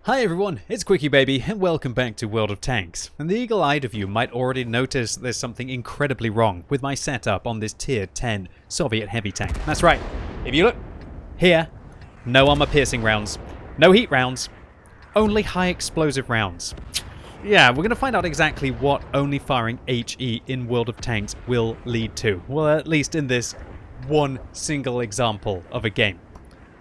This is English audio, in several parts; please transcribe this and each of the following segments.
Hi everyone, it's QuickyBaby and welcome back to World of Tanks. And the eagle-eyed of you might already notice there's something incredibly wrong with my setup on this tier 10 Soviet heavy tank. That's right, if you look here, no armor-piercing rounds, no heat rounds, only high explosive rounds. Yeah, we're going to find out exactly what only firing HE in World of Tanks will lead to. Well, at least in this one single example of a game.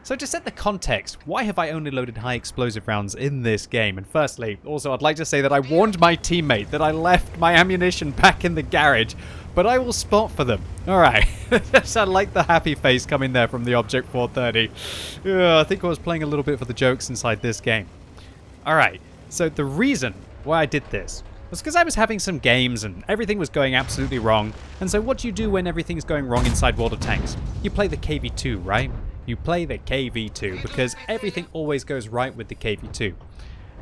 So to set the context, why have I only loaded high explosive rounds in this game? And firstly, also I'd like to say that I warned my teammate that I left my ammunition back in the garage, but I will spot for them. Alright, I like the happy face coming there from the Object 430. I think I was playing a little bit for the jokes inside this game. Alright, so the reason why I did this was because I was having some games and everything was going absolutely wrong. And so what do you do when everything's going wrong inside World of Tanks? You play the KV2, right? You play the KV2 because everything always goes right with the KV2.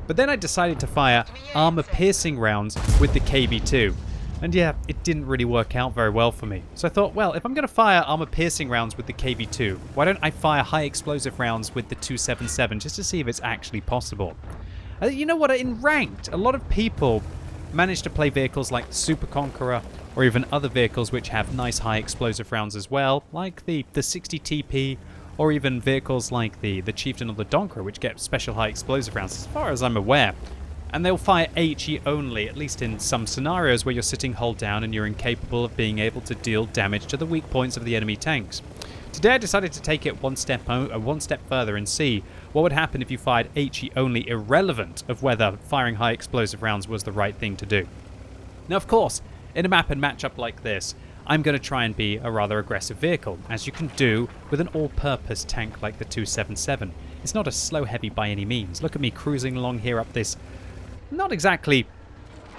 But then I decided to fire armor-piercing rounds with the KV2. And yeah, it didn't really work out very well for me. So I thought, well, if I'm going to fire armor-piercing rounds with the KV2, why don't I fire high-explosive rounds with the 277 just to see if it's actually possible? You know what, in Ranked, a lot of people manage to play vehicles like the Super Conqueror or even other vehicles which have nice high-explosive rounds as well, like the 60 TP, or even vehicles like the Chieftain or the Donker, which get special high explosive rounds, as far as I'm aware. And they'll fire HE only, at least in some scenarios where you're sitting hold down and you're incapable of being able to deal damage to the weak points of the enemy tanks. Today I decided to take it one step further and see what would happen if you fired HE only, irrelevant of whether firing high explosive rounds was the right thing to do. Now of course, in a map and matchup like this, I'm going to try and be a rather aggressive vehicle, as you can do with an all-purpose tank like the 277. It's not a slow heavy by any means. Look at me cruising along here up this, not exactly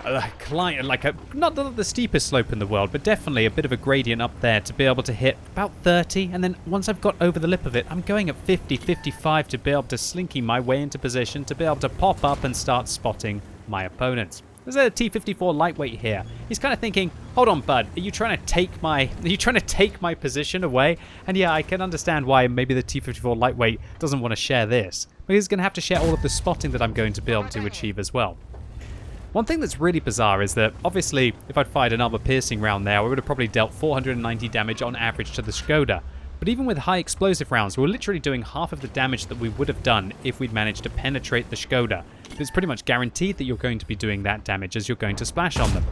not the steepest slope in the world, but definitely a bit of a gradient up there to be able to hit about 30, and then once I've got over the lip of it, I'm going at 50, 55 to be able to slinky my way into position, to be able to pop up and start spotting my opponents. There's a T-54 lightweight here. He's kind of thinking, hold on, bud, are you trying to take my position away? And yeah, I can understand why maybe the T-54 lightweight doesn't want to share this, but he's going to have to share all of the spotting that I'm going to be able to achieve as well. One thing that's really bizarre is that, obviously, if I'd fired an armor-piercing round there, I would have probably dealt 490 damage on average to the Skoda. But even with high explosive rounds, we're literally doing half of the damage that we would have done if we'd managed to penetrate the Skoda. It's pretty much guaranteed that you're going to be doing that damage as you're going to splash on them.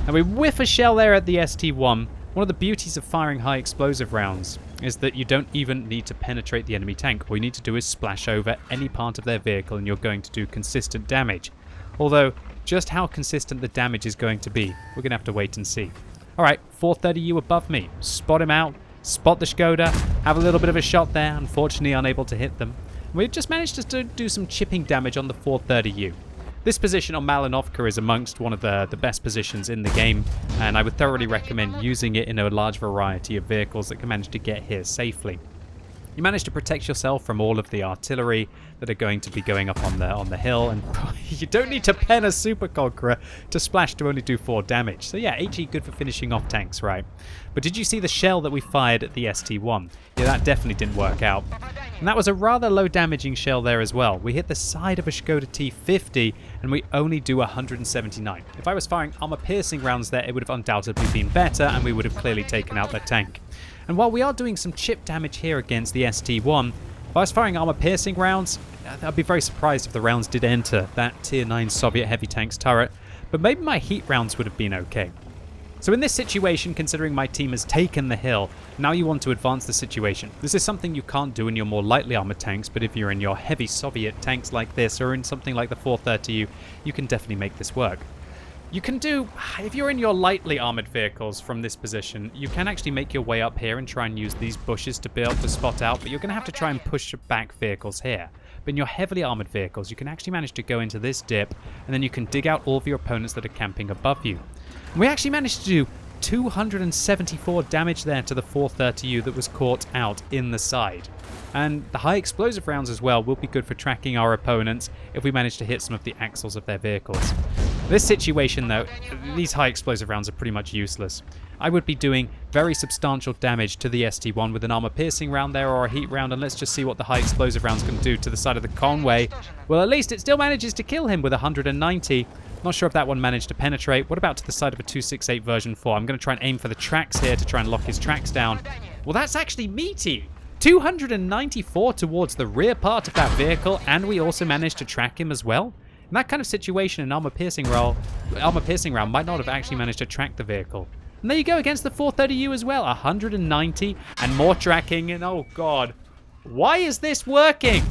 And we whiff a shell there at the ST-1. One of the beauties of firing high explosive rounds is that you don't even need to penetrate the enemy tank. All you need to do is splash over any part of their vehicle and you're going to do consistent damage. Although, just how consistent the damage is going to be, we're going to have to wait and see. Alright, 430U above me. Spot him out. Spot the Skoda, have a little bit of a shot there, unfortunately unable to hit them. We've just managed to do some chipping damage on the 430U. This position on Malinovka is amongst one of the best positions in the game, and I would thoroughly recommend using it in a large variety of vehicles that can manage to get here safely. You manage to protect yourself from all of the artillery that are going to be going up on the hill, and you don't need to pen a Super Conqueror to splash to only do 4 damage. So yeah, HE good for finishing off tanks, right? But did you see the shell that we fired at the ST-1? Yeah, that definitely didn't work out. And that was a rather low damaging shell there as well. We hit the side of a Skoda T-50 and we only do 179. If I was firing armor-piercing rounds there, it would have undoubtedly been better and we would have clearly taken out their tank. And while we are doing some chip damage here against the ST-1, if I was firing armor-piercing rounds, I'd be very surprised if the rounds did enter that Tier 9 Soviet heavy tanks turret, but maybe my heat rounds would have been okay. So in this situation, considering my team has taken the hill, now you want to advance the situation. This is something you can't do in your more lightly armored tanks, but if you're in your heavy Soviet tanks like this, or in something like the 430U, you can definitely make this work. You can do, if you're in your lightly armored vehicles from this position, you can actually make your way up here and try and use these bushes to be able to spot out, but you're going to have to try and push back vehicles here. But in your heavily armored vehicles, you can actually manage to go into this dip, and then you can dig out all of your opponents that are camping above you. And we actually managed to do 274 damage there to the 430U that was caught out in the side. And the high explosive rounds as well will be good for tracking our opponents if we manage to hit some of the axles of their vehicles. This situation, though, these high explosive rounds are pretty much useless. I would be doing very substantial damage to the ST1 with an armor-piercing round there or a heat round, and let's just see what the high explosive rounds can do to the side of the Conway. Well, at least it still manages to kill him with 190. Not sure if that one managed to penetrate. What about to the side of a 268 version 4? I'm going to try and aim for the tracks here to try and lock his tracks down. Well, that's actually meaty. 294 towards the rear part of that vehicle, and we also managed to track him as well. In that kind of situation, an armor-piercing round might not have actually managed to track the vehicle. And there you go, against the 430U as well. 190 and more tracking, and oh god. Why is this working?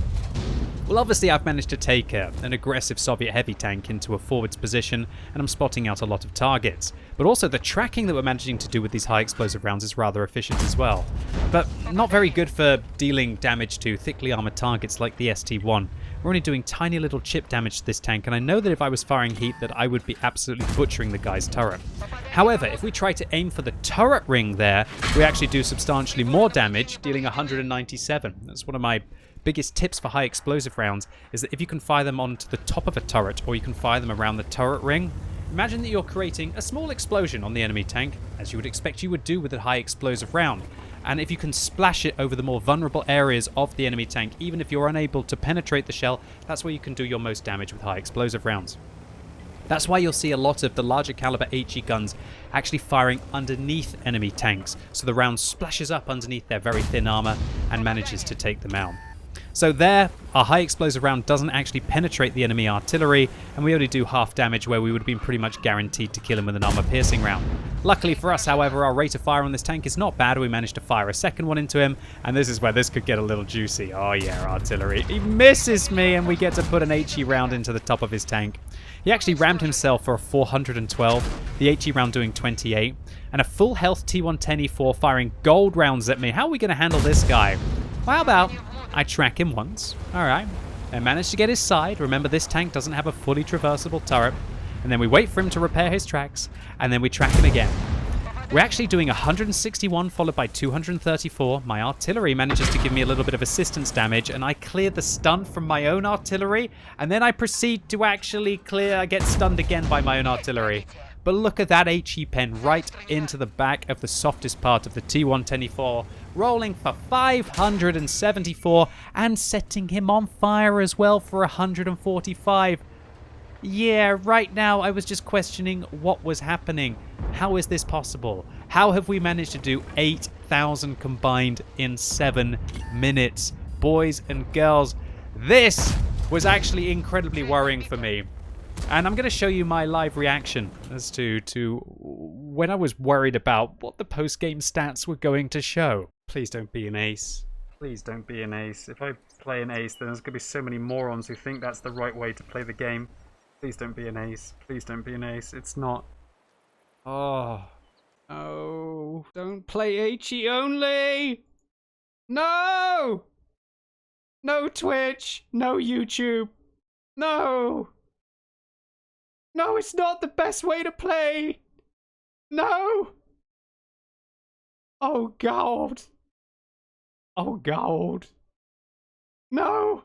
Well, obviously I've managed to take an aggressive Soviet heavy tank into a forwards position, and I'm spotting out a lot of targets. But also the tracking that we're managing to do with these high explosive rounds is rather efficient as well. But not very good for dealing damage to thickly armored targets like the ST1. We're only doing tiny little chip damage to this tank, and I know that if I was firing heat that I would be absolutely butchering the guy's turret. However, if we try to aim for the turret ring there, we actually do substantially more damage, dealing 197. That's one of my biggest tips for high explosive rounds, is that if you can fire them onto the top of a turret, or you can fire them around the turret ring, imagine that you're creating a small explosion on the enemy tank, as you would expect you would do with a high explosive round. And if you can splash it over the more vulnerable areas of the enemy tank, even if you're unable to penetrate the shell, that's where you can do your most damage with high explosive rounds. That's why you'll see a lot of the larger caliber HE guns actually firing underneath enemy tanks, so the round splashes up underneath their very thin armor and manages to take them out. So there, our high explosive round doesn't actually penetrate the enemy artillery, and we only do half damage where we would have been pretty much guaranteed to kill him with an armor-piercing round. Luckily for us, however, our rate of fire on this tank is not bad. We managed to fire a second one into him, and this is where this could get a little juicy. Oh yeah, artillery. He misses me, and we get to put an HE round into the top of his tank. He actually rammed himself for a 412, the HE round doing 28, and a full health T110E4 firing gold rounds at me. How are we going to handle this guy? Well, how about I track him once. Alright. I managed to get his side. Remember, this tank doesn't have a fully traversable turret. And then we wait for him to repair his tracks, and then we track him again. We're actually doing 161 followed by 234. My artillery manages to give me a little bit of assistance damage, and I clear the stun from my own artillery, and then I proceed to actually get stunned again by my own artillery. But look at that HE pen right into the back of the softest part of the T110E4, rolling for 574 and setting him on fire as well for 145. Yeah, right now I was just questioning what was happening. How is this possible? How have we managed to do 8,000 combined in 7 minutes? Boys and girls, this was actually incredibly worrying for me. And I'm going to show you my live reaction as to when I was worried about what the post-game stats were going to show. Please don't be an ace. Please don't be an ace. If I play an ace, then there's going to be so many morons who think that's the right way to play the game. Please don't be an ace. Please don't be an ace. It's not. Oh. Oh. Don't play HE only. No! No Twitch. No YouTube. No! No, it's not the best way to play. No. Oh, God. Oh, God. No.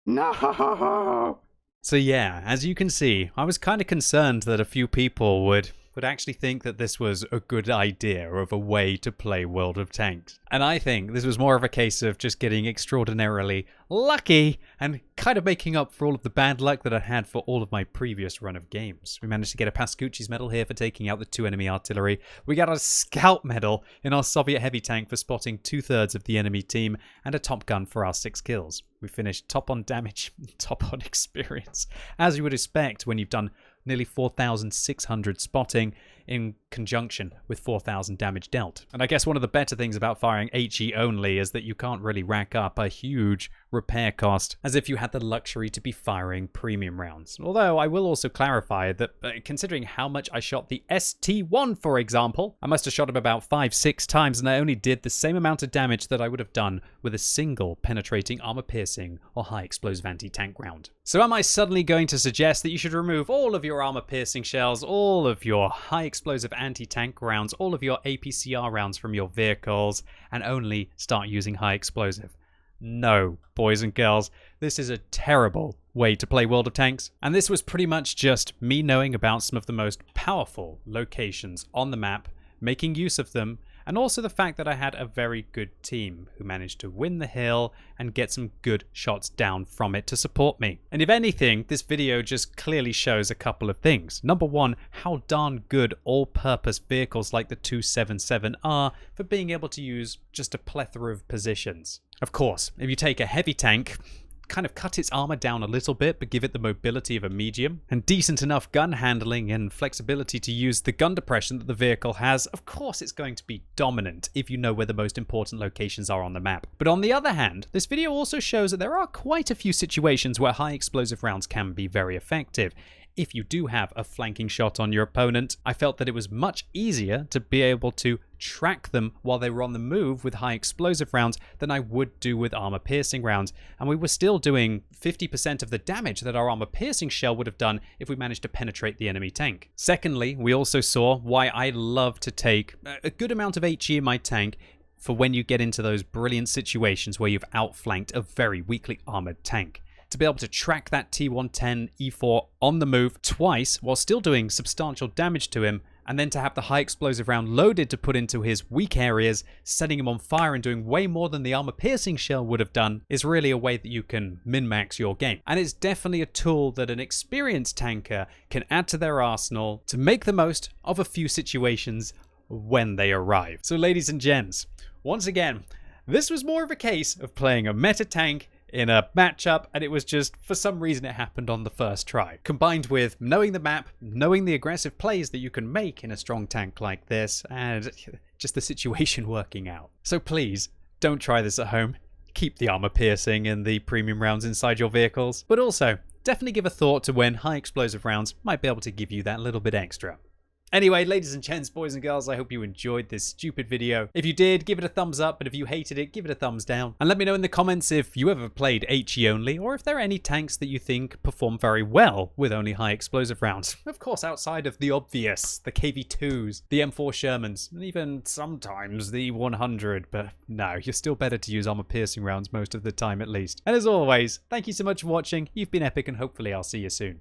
No. So yeah, as you can see, I was kind of concerned that a few people would actually think that this was a good idea of a way to play World of Tanks. And I think this was more of a case of just getting extraordinarily lucky and kind of making up for all of the bad luck that I had for all of my previous run of games. We managed to get a Pascucci's medal here for taking out the 2 enemy artillery. We got a scout medal in our Soviet heavy tank for spotting 2/3 of the enemy team, and a top gun for our 6 kills. We finished top on damage, top on experience, as you would expect when you've done nearly 4,600 spotting in conjunction with 4,000 damage dealt. And I guess one of the better things about firing HE only is that you can't really rack up a huge repair cost as if you had the luxury to be firing premium rounds. Although I will also clarify that considering how much I shot the ST1, for example, I must have shot him about 5-6 times, and I only did the same amount of damage that I would have done with a single penetrating armor-piercing or high-explosive anti-tank round. So am I suddenly going to suggest that you should remove all of your armor-piercing shells, all of your high-explosive anti-tank rounds, all of your APCR rounds from your vehicles, and only start using high-explosive? No, boys and girls, this is a terrible, way to play World of Tanks. And this was pretty much just me knowing about some of the most powerful locations on the map, making use of them, and also the fact that I had a very good team who managed to win the hill and get some good shots down from it to support me. And if anything, this video just clearly shows a couple of things. Number one, how darn good all-purpose vehicles like the 277 are for being able to use just a plethora of positions. Of course, if you take a heavy tank, kind of cut its armor down a little bit, but give it the mobility of a medium and decent enough gun handling and flexibility to use the gun depression that the vehicle has, of course it's going to be dominant if you know where the most important locations are on the map. But on the other hand, this video also shows that there are quite a few situations where high explosive rounds can be very effective. If you do have a flanking shot on your opponent, I felt that it was much easier to be able to track them while they were on the move with high explosive rounds than I would do with armor piercing rounds. And we were still doing 50% of the damage that our armor piercing shell would have done if we managed to penetrate the enemy tank. Secondly, we also saw why I love to take a good amount of HE in my tank for when you get into those brilliant situations where you've outflanked a very weakly armored tank. To be able to track that T110 E4 on the move twice while still doing substantial damage to him, and then to have the high explosive round loaded to put into his weak areas, setting him on fire and doing way more than the armor piercing shell would have done, is really a way that you can min-max your game. And it's definitely a tool that an experienced tanker can add to their arsenal to make the most of a few situations when they arrive. So ladies and gents, once again, this was more of a case of playing a meta tank in a matchup, and it was just, for some reason, it happened on the first try. Combined with knowing the map, knowing the aggressive plays that you can make in a strong tank like this, and just the situation working out. So please, don't try this at home. Keep the armor piercing and the premium rounds inside your vehicles, but also, definitely give a thought to when high explosive rounds might be able to give you that little bit extra. Anyway, ladies and gents, boys and girls, I hope you enjoyed this stupid video. If you did, give it a thumbs up, but if you hated it, give it a thumbs down. And let me know in the comments if you ever played HE only, or if there are any tanks that you think perform very well with only high explosive rounds. Of course, outside of the obvious, the KV-2s, the M4 Shermans, and even sometimes the 100, but no, you're still better to use armor piercing rounds most of the time at least. And as always, thank you so much for watching, you've been epic, and hopefully I'll see you soon.